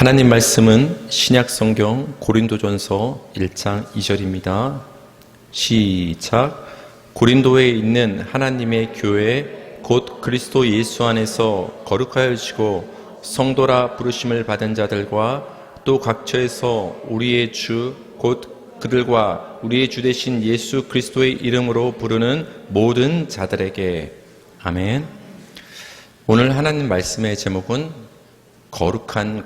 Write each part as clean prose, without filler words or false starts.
하나님 말씀은 신약성경 고린도전서 1장 2절입니다. 시작. 고린도에 있는 하나님의 교회 곧 그리스도 예수 안에서 거룩하여지고 성도라 부르심을 받은 자들과 또 각처에서 우리의 주 곧 그들과 우리의 주 되신 예수 그리스도의 이름으로 부르는 모든 자들에게. 아멘. 오늘 하나님 말씀의 제목은 거룩한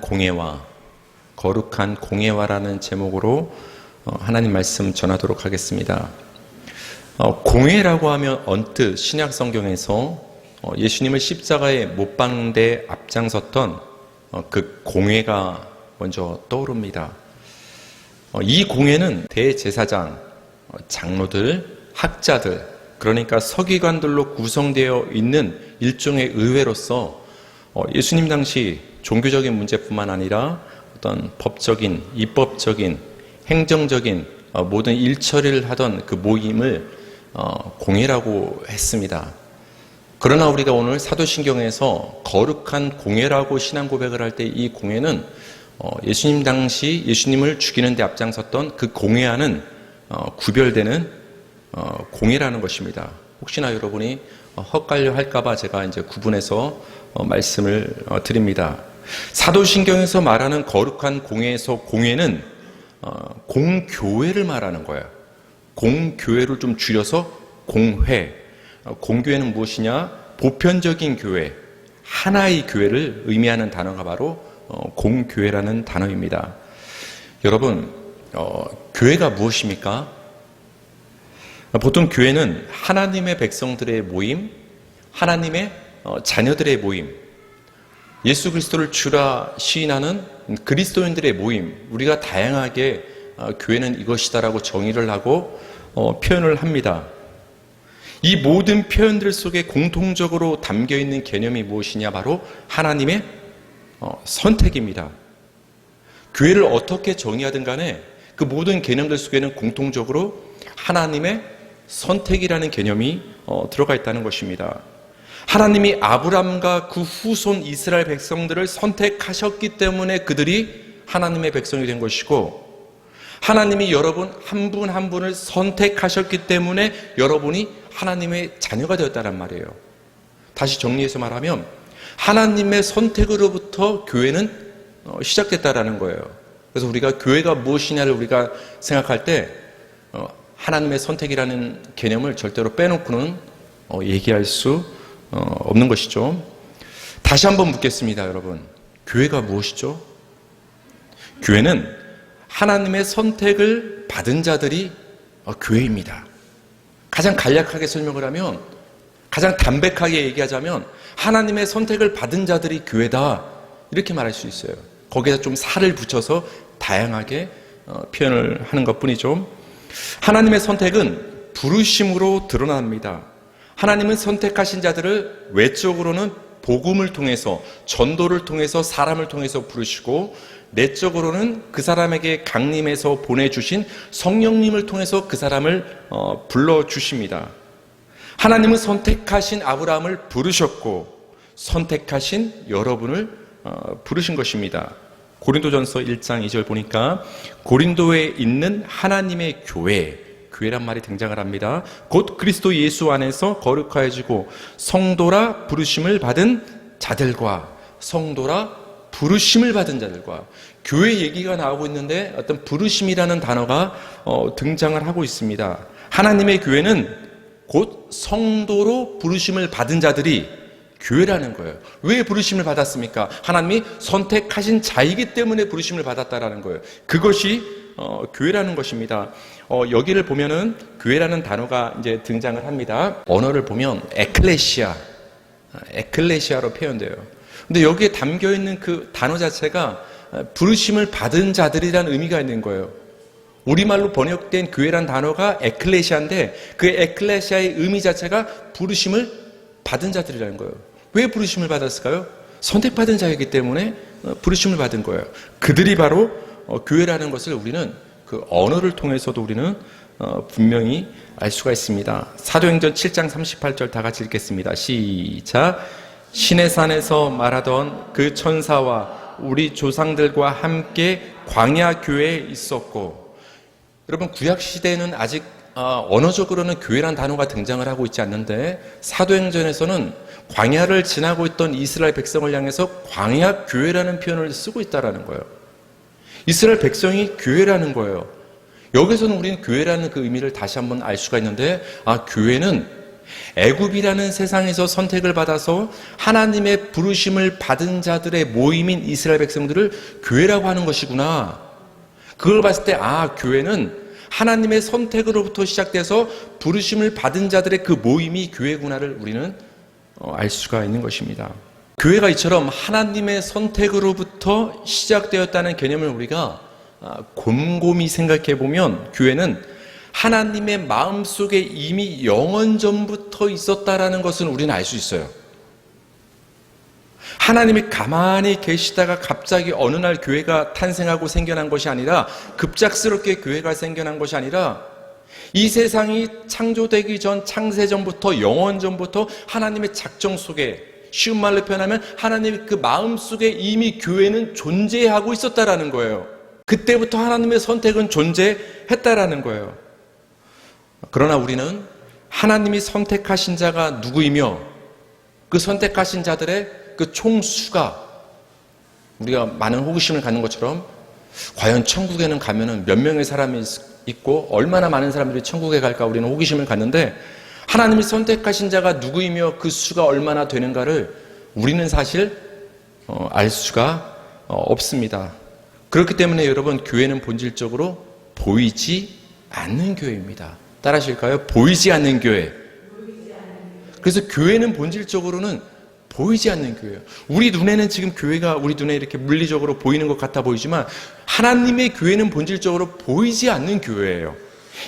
공예화라는 제목으로 하나님 말씀 전하도록 하겠습니다. 공예라고 하면 언뜻 신약 성경에서 예수님을 십자가에 못 박는 데 앞장섰던 그 공예가 먼저 떠오릅니다. 이 공예는 대제사장, 장로들, 학자들, 그러니까 서기관들로 구성되어 있는 일종의 의회로서 예수님 당시 종교적인 문제뿐만 아니라 어떤 법적인, 입법적인, 행정적인 모든 일처리를 하던 그 모임을 공예라고 했습니다. 그러나 우리가 오늘 사도신경에서 거룩한 공예라고 신앙 고백을 할 때 이 공예는 예수님 당시 예수님을 죽이는 데 앞장섰던 그 공예와는 구별되는 공예라는 것입니다. 혹시나 여러분이 헛갈려 할까봐 제가 이제 구분해서 말씀을 드립니다. 사도신경에서 말하는 거룩한 공예에서 공예는 공교회를 말하는 거예요. 공교회를 좀 줄여서 공회. 공교회는 무엇이냐? 보편적인 교회, 하나의 교회를 의미하는 단어가 바로 공교회라는 단어입니다. 여러분, 교회가 무엇입니까? 보통 교회는 하나님의 백성들의 모임, 하나님의 자녀들의 모임, 예수 그리스도를 주라 시인하는 그리스도인들의 모임, 우리가 다양하게 교회는 이것이다라고 정의를 하고 표현을 합니다. 이 모든 표현들 속에 공통적으로 담겨있는 개념이 무엇이냐? 바로 하나님의 선택입니다. 교회를 어떻게 정의하든 간에 그 모든 개념들 속에는 공통적으로 하나님의 선택이라는 개념이 들어가 있다는 것입니다. 하나님이 아브람과 그 후손 이스라엘 백성들을 선택하셨기 때문에 그들이 하나님의 백성이 된 것이고, 하나님이 여러분 한 분 한 분을 선택하셨기 때문에 여러분이 하나님의 자녀가 되었다는 말이에요. 다시 정리해서 말하면 하나님의 선택으로부터 교회는 시작됐다라는 거예요. 그래서 우리가 교회가 무엇이냐를 우리가 생각할 때 하나님의 선택이라는 개념을 절대로 빼놓고는 얘기할 수 없는 것이죠. 다시 한번 묻겠습니다, 여러분. 교회가 무엇이죠? 교회는 하나님의 선택을 받은 자들이 교회입니다. 가장 간략하게 설명을 하면, 가장 담백하게 얘기하자면 하나님의 선택을 받은 자들이 교회다, 이렇게 말할 수 있어요. 거기에서 좀 살을 붙여서 다양하게 표현을 하는 것뿐이죠. 하나님의 선택은 부르심으로 드러납니다. 하나님은 선택하신 자들을 외적으로는 복음을 통해서, 전도를 통해서, 사람을 통해서 부르시고, 내적으로는 그 사람에게 강림해서 보내주신 성령님을 통해서 그 사람을 불러주십니다. 하나님은 선택하신 아브라함을 부르셨고 선택하신 여러분을 부르신 것입니다. 고린도전서 1장 2절 보니까 고린도에 있는 하나님의 교회란 말이 등장을 합니다. 곧 그리스도 예수 안에서 거룩하여지고 성도라 부르심을 받은 자들과, 성도라 부르심을 받은 자들과, 교회 얘기가 나오고 있는데 어떤 부르심이라는 단어가 등장을 하고 있습니다. 하나님의 교회는 곧 성도로 부르심을 받은 자들이 교회라는 거예요. 왜 부르심을 받았습니까? 하나님이 선택하신 자이기 때문에 부르심을 받았다라는 거예요. 그것이 교회라는 것입니다. 여기를 보면은 교회라는 단어가 이제 등장을 합니다. 언어를 보면 에클레시아로 표현돼요. 근데 여기에 담겨 있는 그 단어 자체가 부르심을 받은 자들이라는 의미가 있는 거예요. 우리말로 번역된 교회란 단어가 에클레시아인데 그 에클레시아의 의미 자체가 부르심을 받은 자들이라는 거예요. 왜 부르심을 받았을까요? 선택받은 자이기 때문에 부르심을 받은 거예요. 그들이 바로 교회라는 것을 우리는 그 언어를 통해서도 우리는 분명히 알 수가 있습니다. 사도행전 7장 38절 다 같이 읽겠습니다. 시작. 시내산에서 말하던 그 천사와 우리 조상들과 함께 광야 교회에 있었고, 여러분 구약 시대에는 아직 언어적으로는 교회란 단어가 등장을 하고 있지 않는데 사도행전에서는 광야를 지나고 있던 이스라엘 백성을 향해서 광야 교회라는 표현을 쓰고 있다라는 거예요. 이스라엘 백성이 교회라는 거예요. 여기서는 우리는 교회라는 그 의미를 다시 한번 알 수가 있는데, 교회는 애굽이라는 세상에서 선택을 받아서 하나님의 부르심을 받은 자들의 모임인 이스라엘 백성들을 교회라고 하는 것이구나. 그걸 봤을 때 교회는 하나님의 선택으로부터 시작돼서 부르심을 받은 자들의 그 모임이 교회구나를 우리는 알 수가 있는 것입니다. 교회가 이처럼 하나님의 선택으로부터 시작되었다는 개념을 우리가 곰곰이 생각해 보면, 교회는 하나님의 마음속에 이미 영원 전부터 있었다라는 것은 우리는 알 수 있어요. 하나님이 가만히 계시다가 갑자기 어느 날 교회가 탄생하고 생겨난 것이 아니라, 급작스럽게 교회가 생겨난 것이 아니라, 이 세상이 창조되기 전, 창세전부터, 영원전부터 하나님의 작정 속에, 쉬운 말로 표현하면 하나님의 그 마음속에 이미 교회는 존재하고 있었다라는 거예요. 그때부터 하나님의 선택은 존재했다라는 거예요. 그러나 우리는 하나님이 선택하신 자가 누구이며 그 선택하신 자들의 그 총수가, 우리가 많은 호기심을 갖는 것처럼 과연 천국에는 가면은 몇 명의 사람이 있고 얼마나 많은 사람들이 천국에 갈까 우리는 호기심을 갖는데, 하나님이 선택하신 자가 누구이며 그 수가 얼마나 되는가를 우리는 사실 알 수가 없습니다. 그렇기 때문에 여러분, 교회는 본질적으로 보이지 않는 교회입니다. 따라하실까요? 보이지 않는 교회. 그래서 교회는 본질적으로는 보이지 않는 교회예요. 우리 눈에는 지금 교회가 우리 눈에 이렇게 물리적으로 보이는 것 같아 보이지만, 하나님의 교회는 본질적으로 보이지 않는 교회예요.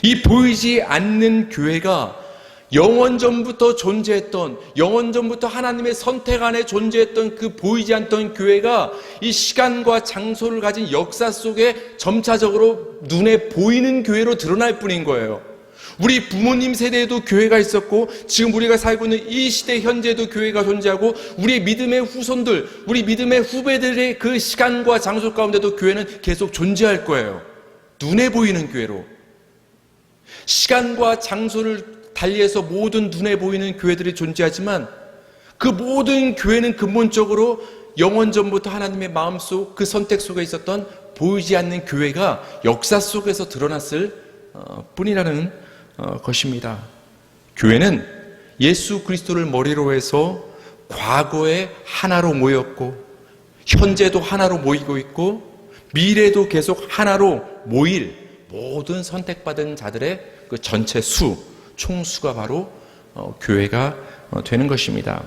이 보이지 않는 교회가 영원전부터 존재했던, 영원전부터 하나님의 선택 안에 존재했던 그 보이지 않던 교회가 이 시간과 장소를 가진 역사 속에 점차적으로 눈에 보이는 교회로 드러날 뿐인 거예요. 우리 부모님 세대에도 교회가 있었고, 지금 우리가 살고 있는 이 시대 현재도 교회가 존재하고, 우리 믿음의 후손들, 우리 믿음의 후배들의 그 시간과 장소 가운데도 교회는 계속 존재할 거예요. 눈에 보이는 교회로. 시간과 장소를 달리해서 모든 눈에 보이는 교회들이 존재하지만, 그 모든 교회는 근본적으로 영원전부터 하나님의 마음속 그 선택 속에 있었던 보이지 않는 교회가 역사 속에서 드러났을 뿐이라는 것입니다. 교회는 예수 그리스도를 머리로 해서 과거에 하나로 모였고, 현재도 하나로 모이고 있고, 미래도 계속 하나로 모일 모든 선택받은 자들의 그 전체 총수가 바로 교회가 되는 것입니다.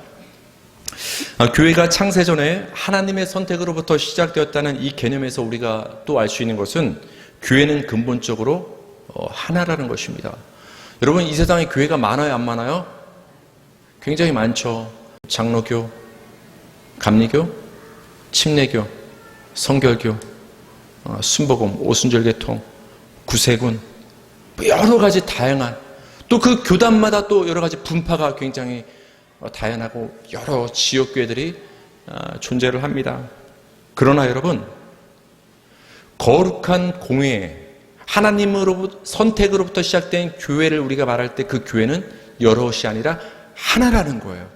교회가 창세전에 하나님의 선택으로부터 시작되었다는 이 개념에서 우리가 또 알 수 있는 것은, 교회는 근본적으로 하나라는 것입니다. 여러분, 이 세상에 교회가 많아요, 안 많아요? 굉장히 많죠. 장로교, 감리교, 침례교, 성결교, 순복음, 오순절계통, 구세군, 여러 가지 다양한, 또 그 교단마다 또 여러 가지 분파가 굉장히 다양하고 여러 지역교회들이 존재를 합니다. 그러나 여러분, 거룩한 공회, 하나님으로부터 선택으로부터 시작된 교회를 우리가 말할 때 그 교회는 여럿이 아니라 하나라는 거예요.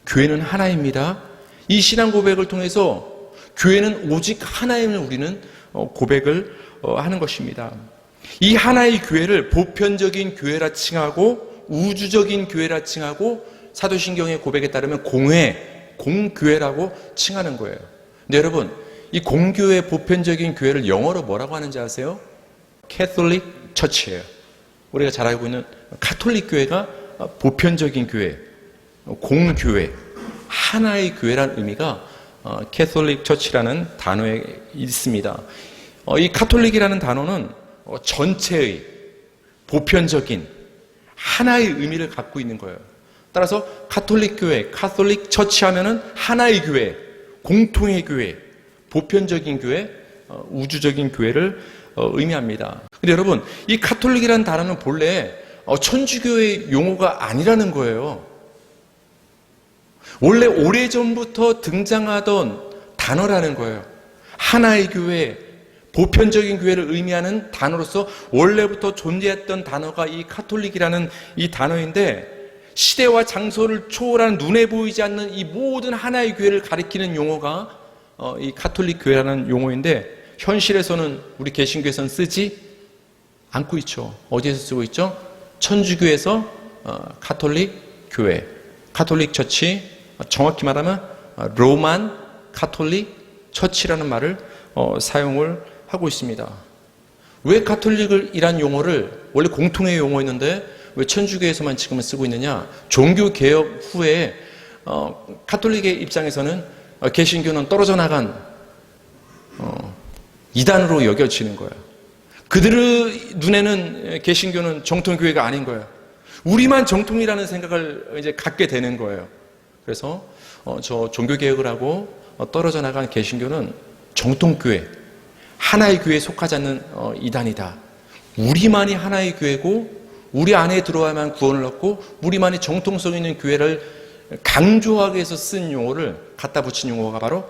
교회는 하나입니다. 이 신앙 고백을 통해서 교회는 오직 하나임을 우리는 고백을 하는 것입니다. 이 하나의 교회를 보편적인 교회라 칭하고 우주적인 교회라 칭하고, 사도신경의 고백에 따르면 공교회라고 칭하는 거예요. 근데 여러분, 이 공교회, 보편적인 교회를 영어로 뭐라고 하는지 아세요? Catholic Church예요. 우리가 잘 알고 있는 가톨릭 교회가 보편적인 교회, 공교회, 하나의 교회라는 의미가 Catholic Church라는 단어에 있습니다. 이 카톨릭이라는 단어는 전체의, 보편적인 하나의 의미를 갖고 있는 거예요. 따라서 가톨릭 교회, 카톨릭 처치 하면은 하나의 교회, 공통의 교회, 보편적인 교회, 우주적인 교회를 의미합니다. 근데 여러분, 이 카톨릭이라는 단어는 본래 천주교의 용어가 아니라는 거예요. 원래 오래전부터 등장하던 단어라는 거예요. 하나의 교회, 보편적인 교회를 의미하는 단어로서 원래부터 존재했던 단어가 이 카톨릭이라는 이 단어인데, 시대와 장소를 초월한 눈에 보이지 않는 이 모든 하나의 교회를 가리키는 용어가 이 카톨릭 교회라는 용어인데, 현실에서는 우리 개신교에서는 쓰지 않고 있죠. 어디에서 쓰고 있죠? 천주교에서 카톨릭 교회, 카톨릭 처치, 정확히 말하면 로만 카톨릭 처치라는 말을 사용을 하고 있습니다. 왜 카톨릭이란 용어를, 원래 공통의 용어였는데 왜 천주교에서만 지금은 쓰고 있느냐? 종교개혁 후에 카톨릭의 입장에서는 개신교는 떨어져 나간 이단으로 여겨지는 거예요. 그들의 눈에는 개신교는 정통교회가 아닌 거예요. 우리만 정통이라는 생각을 이제 갖게 되는 거예요. 그래서 저 종교개혁을 하고 떨어져 나간 개신교는 정통교회, 하나의 교회에 속하지 않는 이단이다. 우리만이 하나의 교회고 우리 안에 들어와야만 구원을 얻고 우리만이 정통성 있는 교회를 강조하기 위해서 쓴 용어를 갖다 붙인 용어가 바로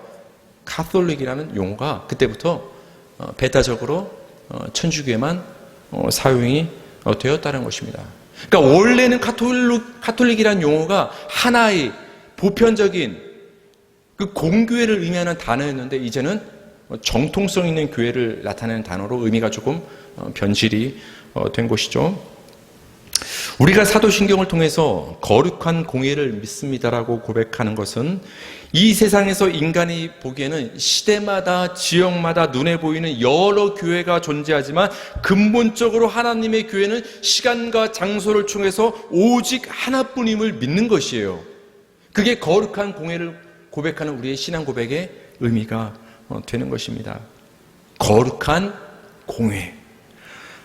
카톨릭이라는 용어가 그때부터 배타적으로 천주교에만 사용이 되었다는 것입니다. 그러니까 원래는 카톨릭이라는 용어가 하나의 보편적인 그 공교회를 의미하는 단어였는데, 이제는 정통성 있는 교회를 나타내는 단어로 의미가 조금 변질이 된 것이죠. 우리가 사도신경을 통해서 거룩한 공예를 믿습니다라고 고백하는 것은 이 세상에서 인간이 보기에는 시대마다 지역마다 눈에 보이는 여러 교회가 존재하지만 근본적으로 하나님의 교회는 시간과 장소를 통해서 오직 하나뿐임을 믿는 것이에요. 그게 거룩한 공예를 고백하는 우리의 신앙 고백의 의미가 되는 것입니다. 거룩한 공예.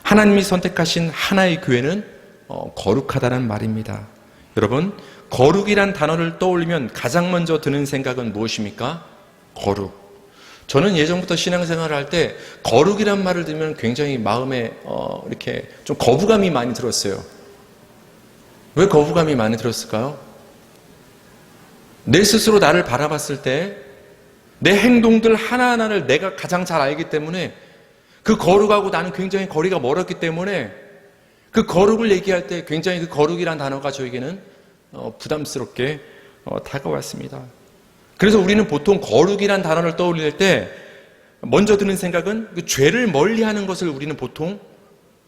하나님이 선택하신 하나의 교회는 거룩하다는 말입니다. 여러분, 거룩이란 단어를 떠올리면 가장 먼저 드는 생각은 무엇입니까? 거룩. 저는 예전부터 신앙생활을 할 때 거룩이란 말을 들으면 굉장히 마음에 이렇게 좀 거부감이 많이 들었어요. 왜 거부감이 많이 들었을까요? 내 스스로 나를 바라봤을 때 내 행동들 하나하나를 내가 가장 잘 알기 때문에, 그 거룩하고 나는 굉장히 거리가 멀었기 때문에 그 거룩을 얘기할 때 굉장히 그 거룩이란 단어가 저에게는 부담스럽게 다가왔습니다. 그래서 우리는 보통 거룩이란 단어를 떠올릴 때 먼저 드는 생각은 그 죄를 멀리하는 것을 우리는 보통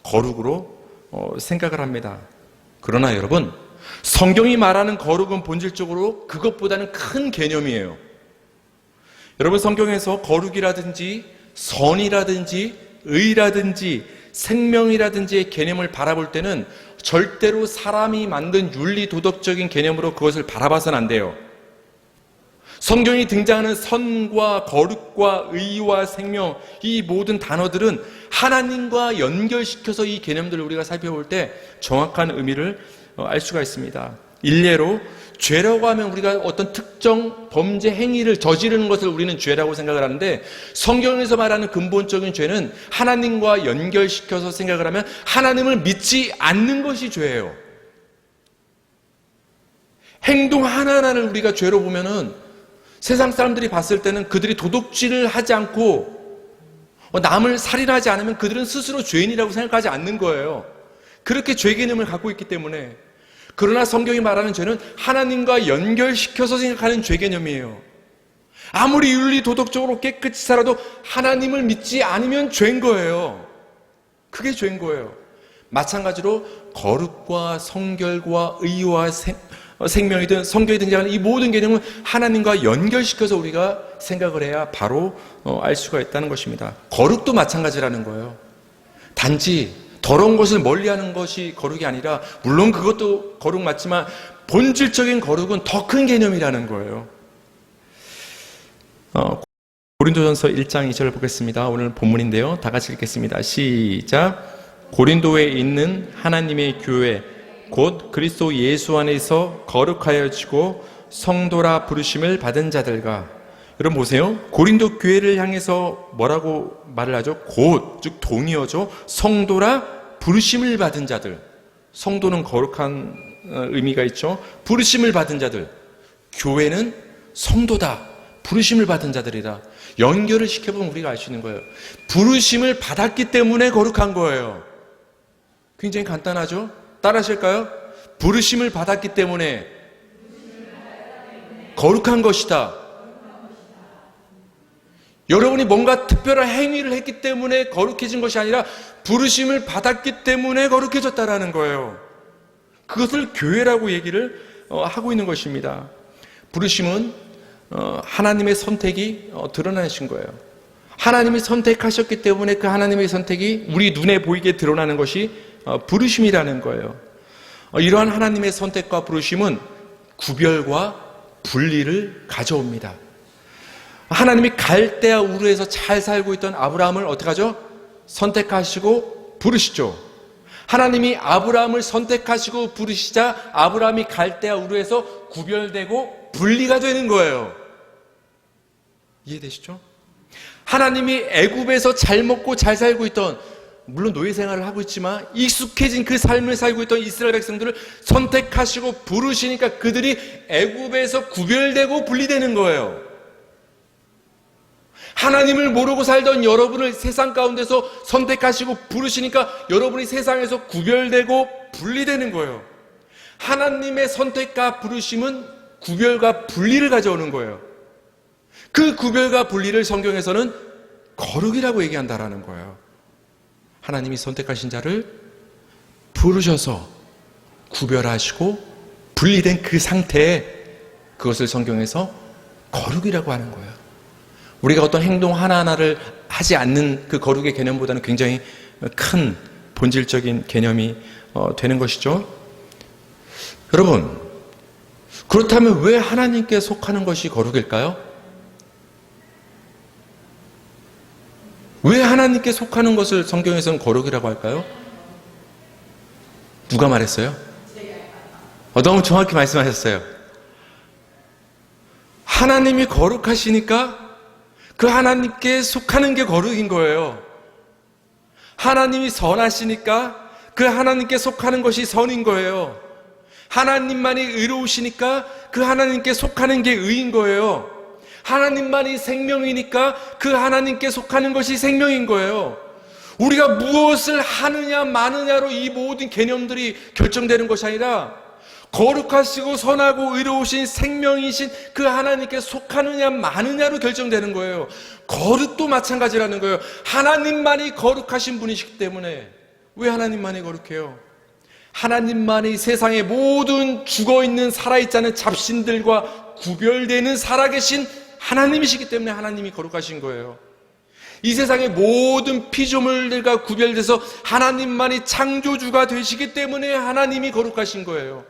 거룩으로 생각을 합니다. 그러나 여러분, 성경이 말하는 거룩은 본질적으로 그것보다는 큰 개념이에요. 여러분, 성경에서 거룩이라든지 선이라든지 의라든지 생명이라든지의 개념을 바라볼 때는 절대로 사람이 만든 윤리 도덕적인 개념으로 그것을 바라봐서는 안 돼요. 성경이 등장하는 선과 거룩과 의와 생명, 이 모든 단어들은 하나님과 연결시켜서 이 개념들을 우리가 살펴볼 때 정확한 의미를 알 수가 있습니다. 일례로 죄라고 하면 우리가 어떤 특정 범죄 행위를 저지르는 것을 우리는 죄라고 생각을 하는데, 성경에서 말하는 근본적인 죄는 하나님과 연결시켜서 생각을 하면 하나님을 믿지 않는 것이 죄예요. 행동 하나하나를 우리가 죄로 보면은 세상 사람들이 봤을 때는 그들이 도둑질을 하지 않고 남을 살인하지 않으면 그들은 스스로 죄인이라고 생각하지 않는 거예요. 그렇게 죄 개념을 갖고 있기 때문에. 그러나 성경이 말하는 죄는 하나님과 연결시켜서 생각하는 죄 개념이에요. 아무리 윤리 도덕적으로 깨끗이 살아도 하나님을 믿지 않으면 죄인 거예요. 그게 죄인 거예요. 마찬가지로 거룩과 성결과 의와 생명이든 성경에 등장하는 이 모든 개념은 하나님과 연결시켜서 우리가 생각을 해야 바로 알 수가 있다는 것입니다. 거룩도 마찬가지라는 거예요. 단지 더러운 것을 멀리하는 것이 거룩이 아니라, 물론 그것도 거룩 맞지만 본질적인 거룩은 더 큰 개념이라는 거예요. 고린도전서 1장 2절을 보겠습니다. 오늘 본문인데요. 다 같이 읽겠습니다. 시작. 고린도에 있는 하나님의 교회 곧 그리스도 예수 안에서 거룩하여지고 성도라 부르심을 받은 자들과. 여러분 보세요. 고린도 교회를 향해서 뭐라고 말을 하죠? 곧, 즉 동의어죠. 성도라 부르심을 받은 자들. 성도는 거룩한 의미가 있죠. 부르심을 받은 자들. 교회는 성도다. 부르심을 받은 자들이라. 연결을 시켜보면 우리가 알 수 있는 거예요. 부르심을 받았기 때문에 거룩한 거예요. 굉장히 간단하죠? 따라하실까요? 부르심을 받았기 때문에 거룩한 것이다. 여러분이 뭔가 특별한 행위를 했기 때문에 거룩해진 것이 아니라 부르심을 받았기 때문에 거룩해졌다라는 거예요. 그것을 교회라고 얘기를 하고 있는 것입니다. 부르심은 하나님의 선택이 드러나신 거예요. 하나님이 선택하셨기 때문에 그 하나님의 선택이 우리 눈에 보이게 드러나는 것이 부르심이라는 거예요. 이러한 하나님의 선택과 부르심은 구별과 분리를 가져옵니다. 하나님이 갈대아 우르에서 잘 살고 있던 아브라함을 어떻게 하죠? 선택하시고 부르시죠. 하나님이 아브라함을 선택하시고 부르시자 아브라함이 갈대아 우르에서 구별되고 분리가 되는 거예요. 이해되시죠? 하나님이 애굽에서 잘 먹고 잘 살고 있던, 물론 노예 생활을 하고 있지만 익숙해진 그 삶을 살고 있던 이스라엘 백성들을 선택하시고 부르시니까 그들이 애굽에서 구별되고 분리되는 거예요. 하나님을 모르고 살던 여러분을 세상 가운데서 선택하시고 부르시니까 여러분이 세상에서 구별되고 분리되는 거예요. 하나님의 선택과 부르심은 구별과 분리를 가져오는 거예요. 그 구별과 분리를 성경에서는 거룩이라고 얘기한다라는 거예요. 하나님이 선택하신 자를 부르셔서 구별하시고 분리된 그 상태에 그것을 성경에서 거룩이라고 하는 거예요. 우리가 어떤 행동 하나하나를 하지 않는 그 거룩의 개념보다는 굉장히 큰 본질적인 개념이 되는 것이죠. 여러분, 그렇다면 왜 하나님께 속하는 것이 거룩일까요? 왜 하나님께 속하는 것을 성경에서는 거룩이라고 할까요? 누가 말했어요? 너무 정확히 말씀하셨어요. 하나님이 거룩하시니까 그 하나님께 속하는 게 거룩인 거예요. 하나님이 선하시니까 그 하나님께 속하는 것이 선인 거예요. 하나님만이 의로우시니까 그 하나님께 속하는 게 의인 거예요. 하나님만이 생명이니까 그 하나님께 속하는 것이 생명인 거예요. 우리가 무엇을 하느냐 마느냐로 이 모든 개념들이 결정되는 것이 아니라 거룩하시고 선하고 의로우신 생명이신 그 하나님께 속하느냐 마느냐로 결정되는 거예요. 거룩도 마찬가지라는 거예요. 하나님만이 거룩하신 분이시기 때문에. 왜 하나님만이 거룩해요? 하나님만이 세상의 모든 죽어있는 살아있지 않은 잡신들과 구별되는 살아계신 하나님이시기 때문에 하나님이 거룩하신 거예요. 이 세상의 모든 피조물들과 구별돼서 하나님만이 창조주가 되시기 때문에 하나님이 거룩하신 거예요.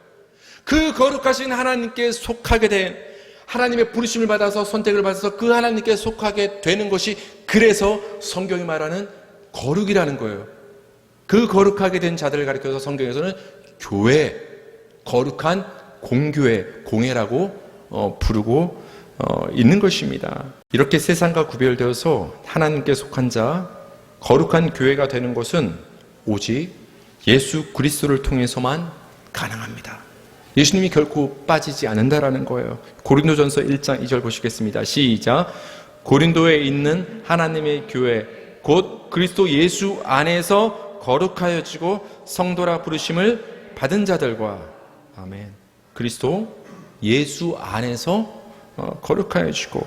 그 거룩하신 하나님께 속하게 된, 하나님의 부르심을 받아서 선택을 받아서 그 하나님께 속하게 되는 것이, 그래서 성경이 말하는 거룩이라는 거예요. 그 거룩하게 된 자들을 가리켜서 성경에서는 교회, 거룩한 공교회, 공회라고 부르고 있는 것입니다. 이렇게 세상과 구별되어서 하나님께 속한 자, 거룩한 교회가 되는 것은 오직 예수 그리스도를 통해서만 가능합니다. 예수님이 결코 빠지지 않는다라는 거예요. 고린도전서 1장 2절 보시겠습니다. 시작. 고린도에 있는 하나님의 교회 곧 그리스도 예수 안에서 거룩하여지고 성도라 부르심을 받은 자들과, 아멘. 그리스도 예수 안에서 거룩하여지고,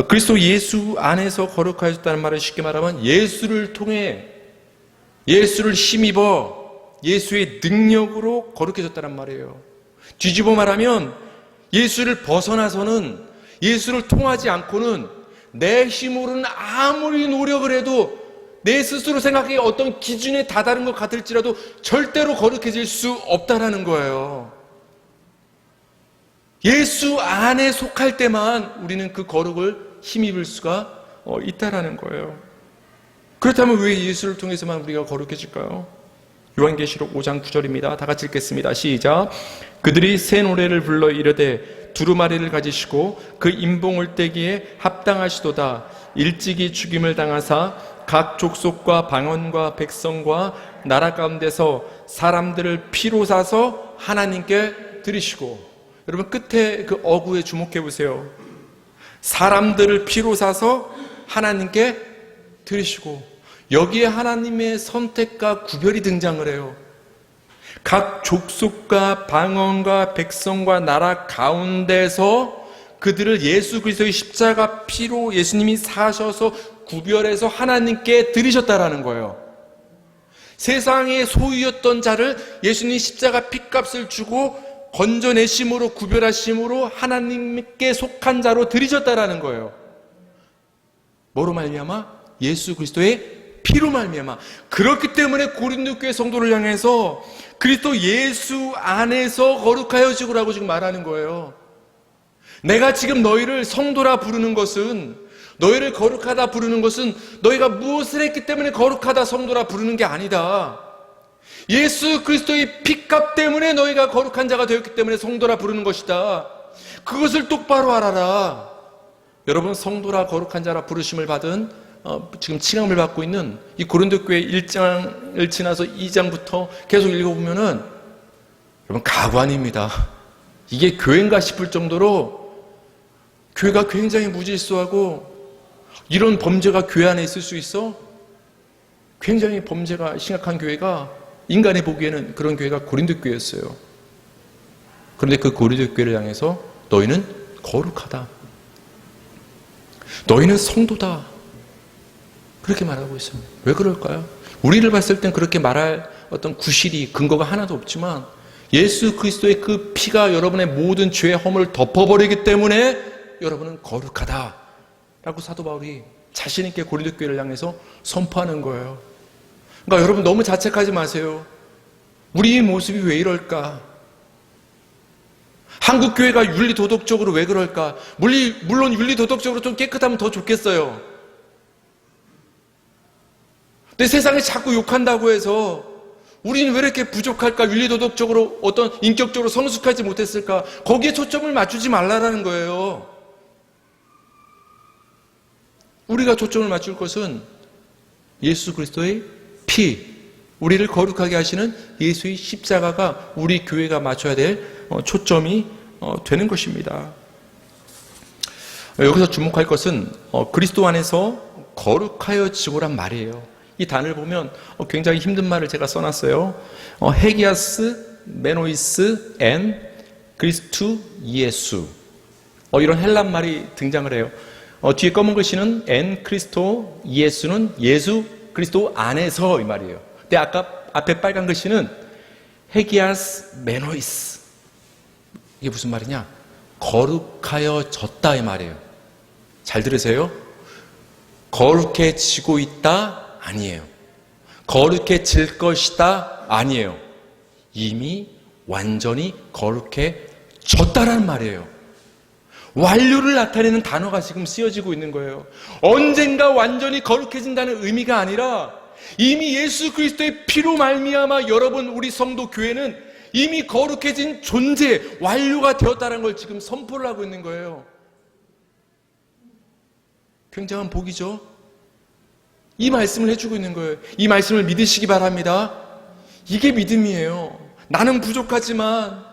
그리스도 예수 안에서 거룩하여졌다는 말을 쉽게 말하면 예수를 통해, 예수를 힘입어 예수의 능력으로 거룩해졌다는 말이에요. 뒤집어 말하면 예수를 벗어나서는, 예수를 통하지 않고는 내 힘으로는 아무리 노력을 해도, 내 스스로 생각하기에 어떤 기준에 다다른 것 같을지라도 절대로 거룩해질 수 없다라는 거예요. 예수 안에 속할 때만 우리는 그 거룩을 힘입을 수가 있다라는 거예요. 그렇다면 왜 예수를 통해서만 우리가 거룩해질까요? 요한계시록 5장 9절입니다. 다 같이 읽겠습니다. 시작. 그들이 새 노래를 불러 이르되 두루마리를 가지시고 그 인봉을 떼기에 합당하시도다. 일찍이 죽임을 당하사 각 족속과 방언과 백성과 나라 가운데서 사람들을 피로 사서 하나님께 드리시고. 여러분 끝에 그 어구에 주목해 보세요. 사람들을 피로 사서 하나님께 드리시고, 여기에 하나님의 선택과 구별이 등장을 해요. 각 족속과 방언과 백성과 나라 가운데서 그들을 예수 그리스도의 십자가 피로 예수님이 사셔서 구별해서 하나님께 드리셨다라는 거예요. 세상의 소유였던 자를 예수님이 십자가 피값을 주고 건져내심으로, 구별하심으로 하나님께 속한 자로 드리셨다라는 거예요. 뭐로 말미암아? 예수 그리스도의 피로 말미암아. 그렇기 때문에 고린도 교회 성도를 향해서 그리스도 예수 안에서 거룩하여 지고라고 지금 말하는 거예요. 내가 지금 너희를 성도라 부르는 것은, 너희를 거룩하다 부르는 것은 너희가 무엇을 했기 때문에 거룩하다 성도라 부르는 게 아니다. 예수 그리스도의 피값 때문에 너희가 거룩한 자가 되었기 때문에 성도라 부르는 것이다. 그것을 똑바로 알아라. 여러분, 성도라 거룩한 자라 부르심을 받은 지금 칭함을 받고 있는 이 고린도 교회 1장을 지나서 2장부터 계속 읽어보면은 여러분, 가관입니다. 이게 교회인가 싶을 정도로 교회가 굉장히 무질서하고, 이런 범죄가 교회 안에 있을 수 있어? 굉장히 범죄가 심각한 교회가, 인간이 보기에는 그런 교회가 고린도 교회였어요. 그런데 그 고린도 교회를 향해서 너희는 거룩하다, 너희는 성도다, 그렇게 말하고 있어요. 왜 그럴까요? 우리를 봤을 땐 그렇게 말할 어떤 구실이, 근거가 하나도 없지만 예수 그리스도의 그 피가 여러분의 모든 죄의 허물을 덮어버리기 때문에 여러분은 거룩하다 라고 사도 바울이 자신 있게 고린도 교회를 향해서 선포하는 거예요. 그러니까 여러분, 너무 자책하지 마세요. 우리의 모습이 왜 이럴까? 한국 교회가 윤리 도덕적으로 왜 그럴까? 물론 윤리 도덕적으로 좀 깨끗하면 더 좋겠어요. 근데 세상이 자꾸 욕한다고 해서 우리는 왜 이렇게 부족할까? 윤리 도덕적으로, 어떤 인격적으로 성숙하지 못했을까? 거기에 초점을 맞추지 말라라는 거예요. 우리가 초점을 맞출 것은 예수 그리스도의 피, 우리를 거룩하게 하시는 예수의 십자가가 우리 교회가 맞춰야 될 초점이 되는 것입니다. 여기서 주목할 것은 그리스도 안에서 거룩하여지고란 말이에요. 이 단어를 보면 굉장히 힘든 말을 제가 써놨어요. 헤기아스, 메노이스, 앤 그리스투 예수, 이런 헬란 말이 등장을 해요. 뒤에 검은 글씨는 엔 크리스토 예수는 예수 그리스도 안에서, 이 말이에요. 근데 아까 앞에 빨간 글씨는 헤기아스 메노이스, 이게 무슨 말이냐? 거룩하여졌다, 이 말이에요. 잘 들으세요. 거룩해지고 있다 아니에요. 거룩해질 것이다 아니에요. 이미 완전히 거룩해졌다라는 말이에요. 완료를 나타내는 단어가 지금 쓰여지고 있는 거예요. 언젠가 완전히 거룩해진다는 의미가 아니라 이미 예수 그리스도의 피로 말미암아 여러분, 우리 성도 교회는 이미 거룩해진 존재, 완료가 되었다는 걸 지금 선포를 하고 있는 거예요. 굉장한 복이죠. 이 말씀을 해주고 있는 거예요. 이 말씀을 믿으시기 바랍니다. 이게 믿음이에요. 나는 부족하지만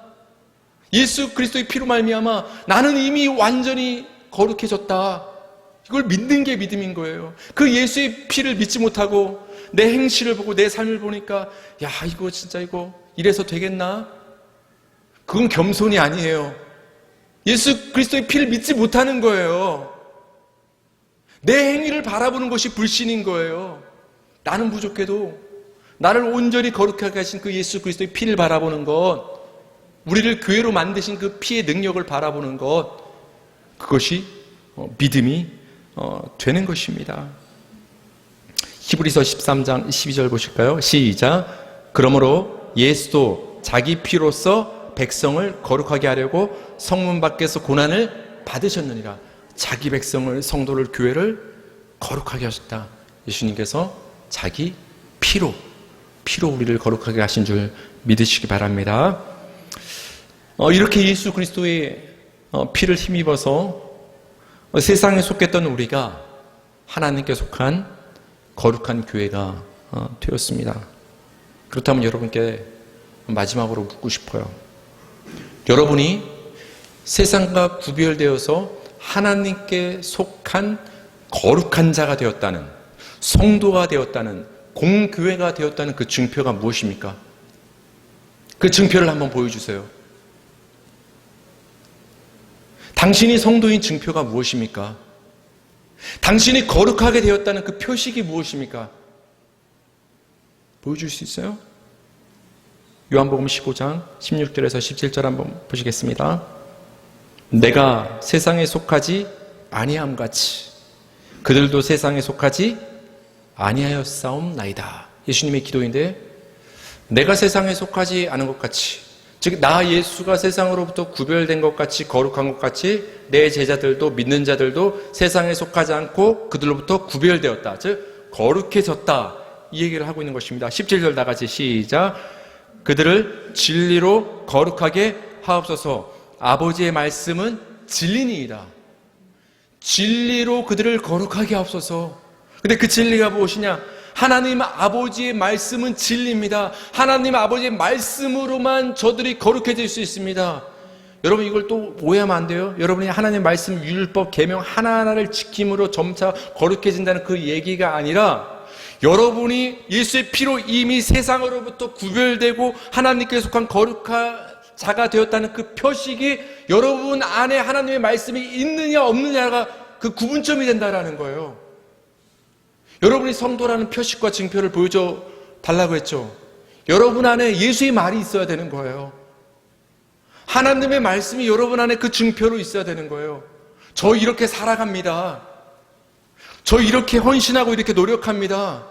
예수 그리스도의 피로 말미암아 나는 이미 완전히 거룩해졌다, 이걸 믿는 게 믿음인 거예요. 그 예수의 피를 믿지 못하고 내 행실을 보고 내 삶을 보니까 야, 이거 진짜 이거 이래서 되겠나? 그건 겸손이 아니에요. 예수 그리스도의 피를 믿지 못하는 거예요. 내 행위를 바라보는 것이 불신인 거예요. 나는 부족해도 나를 온전히 거룩하게 하신 그 예수 그리스도의 피를 바라보는 것, 우리를 교회로 만드신 그 피의 능력을 바라보는 것, 그것이 믿음이 되는 것입니다. 히브리서 13장 12절 보실까요? 시작. 그러므로 예수도 자기 피로써 백성을 거룩하게 하려고 성문 밖에서 고난을 받으셨느니라. 자기 백성을, 성도를, 교회를 거룩하게 하셨다. 예수님께서 자기 피로 우리를 거룩하게 하신 줄 믿으시기 바랍니다. 이렇게 예수 그리스도의 피를 힘입어서 세상에 속했던 우리가 하나님께 속한 거룩한 교회가 되었습니다. 그렇다면 여러분께 마지막으로 묻고 싶어요. 여러분이 세상과 구별되어서 하나님께 속한 거룩한 자가 되었다는, 성도가 되었다는, 공교회가 되었다는 그 증표가 무엇입니까? 그 증표를 한번 보여주세요. 당신이 성도인 증표가 무엇입니까? 당신이 거룩하게 되었다는 그 표식이 무엇입니까? 보여줄 수 있어요? 요한복음 15장 16절에서 17절 한번 보시겠습니다. 내가 세상에 속하지 아니함같이 그들도 세상에 속하지 아니하였사옵나이다. 예수님의 기도인데, 내가 세상에 속하지 않은 것 같이, 즉 나 예수가 세상으로부터 구별된 것 같이, 거룩한 것 같이 내 제자들도, 믿는 자들도 세상에 속하지 않고 그들로부터 구별되었다, 즉 거룩해졌다, 이 얘기를 하고 있는 것입니다. 17절 다 같이 시작. 그들을 진리로 거룩하게 하옵소서. 아버지의 말씀은 진리니이다. 진리로 그들을 거룩하게 하옵소서. 근데 그 진리가 무엇이냐? 하나님 아버지의 말씀은 진리입니다. 하나님 아버지의 말씀으로만 저들이 거룩해질 수 있습니다. 여러분, 이걸 또 오해하면 안 돼요. 여러분이 하나님 말씀, 율법, 계명 하나하나를 지킴으로 점차 거룩해진다는 그 얘기가 아니라, 여러분이 예수의 피로 이미 세상으로부터 구별되고 하나님께 속한 거룩한 자가 되었다는 그 표식이 여러분 안에 하나님의 말씀이 있느냐 없느냐가 그 구분점이 된다는 거예요. 여러분이 성도라는 표식과 증표를 보여줘 달라고 했죠. 여러분 안에 예수의 말이 있어야 되는 거예요. 하나님의 말씀이 여러분 안에 그 증표로 있어야 되는 거예요. 저 이렇게 살아갑니다. 저 이렇게 헌신하고 이렇게 노력합니다.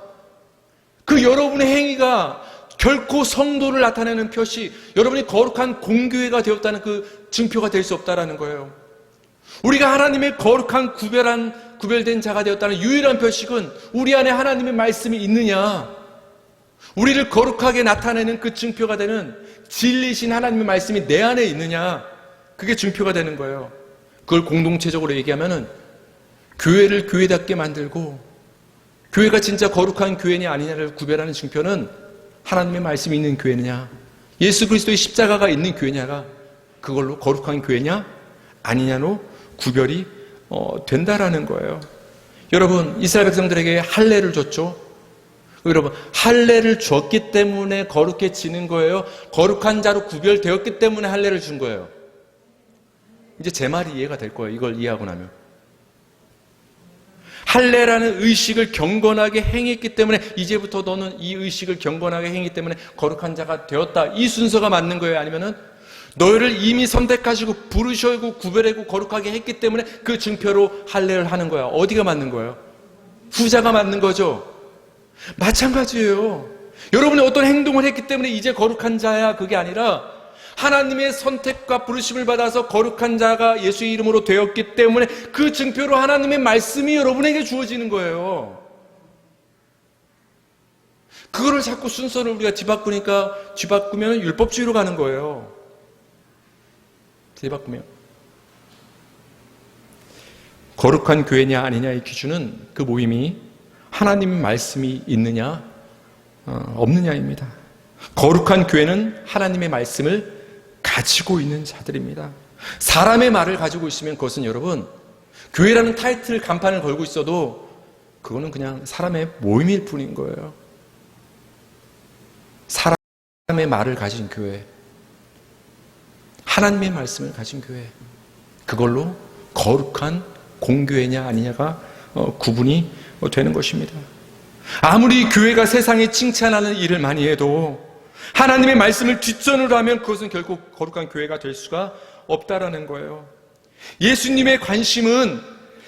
그 여러분의 행위가 결코 성도를 나타내는 표시, 여러분이 거룩한 공교회가 되었다는 그 증표가 될 수 없다는 거예요. 우리가 하나님의 거룩한 구별된 자가 되었다는 유일한 표식은 우리 안에 하나님의 말씀이 있느냐, 우리를 거룩하게 나타내는 그 증표가 되는 진리신 하나님의 말씀이 내 안에 있느냐, 그게 증표가 되는 거예요. 그걸 공동체적으로 얘기하면은 교회를 교회답게 만들고, 교회가 진짜 거룩한 교회냐 아니냐를 구별하는 증표는 하나님의 말씀이 있는 교회냐, 예수 그리스도의 십자가가 있는 교회냐가 그걸로 거룩한 교회냐 아니냐로 구별이 된다라는 거예요. 여러분, 이스라엘 백성들에게 할례를 줬죠. 여러분, 할례를 줬기 때문에 거룩해지는 거예요? 거룩한 자로 구별되었기 때문에 할례를 준 거예요? 이제 제 말이 이해가 될 거예요. 이걸 이해하고 나면. 할례라는 의식을 경건하게 행했기 때문에, 이제부터 너는 이 의식을 경건하게 행했기 때문에 거룩한 자가 되었다, 이 순서가 맞는 거예요? 아니면은 너희를 이미 선택하시고 부르시고 구별하고 거룩하게 했기 때문에 그 증표로 할례를 하는 거야? 어디가 맞는 거예요? 후자가 맞는 거죠. 마찬가지예요. 여러분이 어떤 행동을 했기 때문에 이제 거룩한 자야, 그게 아니라 하나님의 선택과 부르심을 받아서 거룩한 자가 예수의 이름으로 되었기 때문에 그 증표로 하나님의 말씀이 여러분에게 주어지는 거예요. 그거를 자꾸 순서를 우리가 뒤바꾸면 율법주의로 가는 거예요. 뒤바꾸면. 거룩한 교회냐 아니냐의 기준은 그 모임이 하나님의 말씀이 있느냐 없느냐입니다. 거룩한 교회는 하나님의 말씀을 가지고 있는 자들입니다. 사람의 말을 가지고 있으면 그것은 여러분, 교회라는 타이틀 간판을 걸고 있어도 그거는 그냥 사람의 모임일 뿐인 거예요. 사람의 말을 가진 교회, 하나님의 말씀을 가진 교회, 그걸로 거룩한 공교회냐 아니냐가 구분이 되는 것입니다. 아무리 교회가 세상에 칭찬하는 일을 많이 해도 하나님의 말씀을 뒷전으로 하면 그것은 결국 거룩한 교회가 될 수가 없다라는 거예요. 예수님의 관심은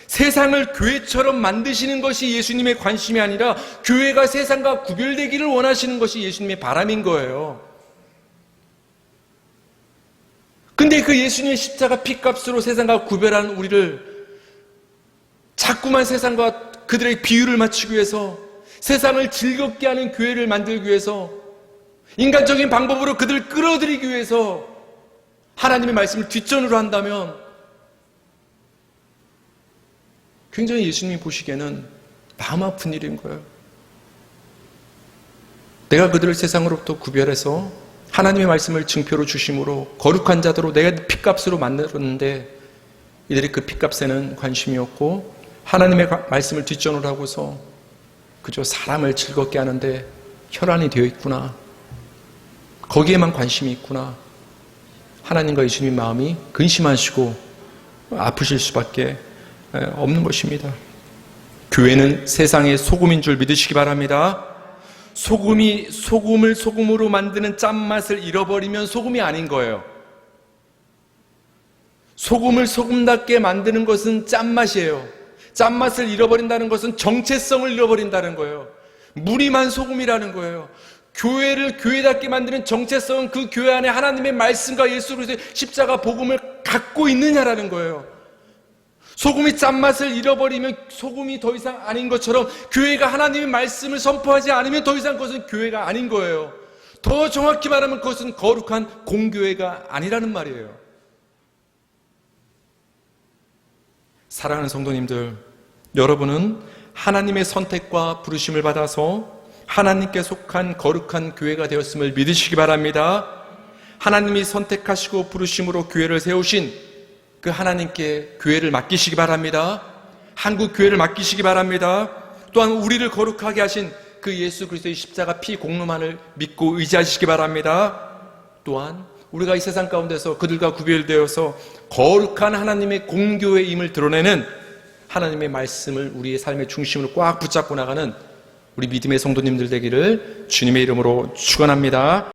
세상을 교회처럼 만드시는 것이 예수님의 관심이 아니라 교회가 세상과 구별되기를 원하시는 것이 예수님의 바람인 거예요. 근데 그 예수님의 십자가 피값으로 세상과 구별하는 우리를 자꾸만 세상과 그들의 비율을 맞추기 위해서, 세상을 즐겁게 하는 교회를 만들기 위해서, 인간적인 방법으로 그들을 끌어들이기 위해서 하나님의 말씀을 뒷전으로 한다면 굉장히 예수님이 보시기에는 마음 아픈 일인 거예요. 내가 그들을 세상으로부터 구별해서 하나님의 말씀을 증표로 주심으로 거룩한 자들로 내가 핏값으로 만들었는데 이들이 그 핏값에는 관심이 없고 하나님의 말씀을 뒷전으로 하고서 그저 사람을 즐겁게 하는데 혈안이 되어 있구나, 거기에만 관심이 있구나. 하나님과 예수님 마음이 근심하시고 아프실 수밖에 없는 것입니다. 교회는 세상의 소금인 줄 믿으시기 바랍니다. 소금을 소금으로 만드는 짠맛을 잃어버리면 소금이 아닌 거예요. 소금을 소금답게 만드는 것은 짠맛이에요. 짠맛을 잃어버린다는 것은 정체성을 잃어버린다는 거예요. 무림한 소금이라는 거예요. 교회를 교회답게 만드는 정체성은 그 교회 안에 하나님의 말씀과 예수 그리스도의 십자가 복음을 갖고 있느냐라는 거예요. 소금이 짠맛을 잃어버리면 소금이 더 이상 아닌 것처럼 교회가 하나님의 말씀을 선포하지 않으면 더 이상 그것은 교회가 아닌 거예요. 더 정확히 말하면 그것은 거룩한 공교회가 아니라는 말이에요. 사랑하는 성도님들, 여러분은 하나님의 선택과 부르심을 받아서 하나님께 속한 거룩한 교회가 되었음을 믿으시기 바랍니다. 하나님이 선택하시고 부르심으로 교회를 세우신 그 하나님께 교회를 맡기시기 바랍니다. 한국 교회를 맡기시기 바랍니다. 또한 우리를 거룩하게 하신 그 예수 그리스도의 십자가 피 공로만을 믿고 의지하시기 바랍니다. 또한 우리가 이 세상 가운데서 그들과 구별되어서 거룩한 하나님의 공교회임을 드러내는 하나님의 말씀을 우리의 삶의 중심으로 꽉 붙잡고 나가는 우리 믿음의 성도님들 되기를 주님의 이름으로 축원합니다.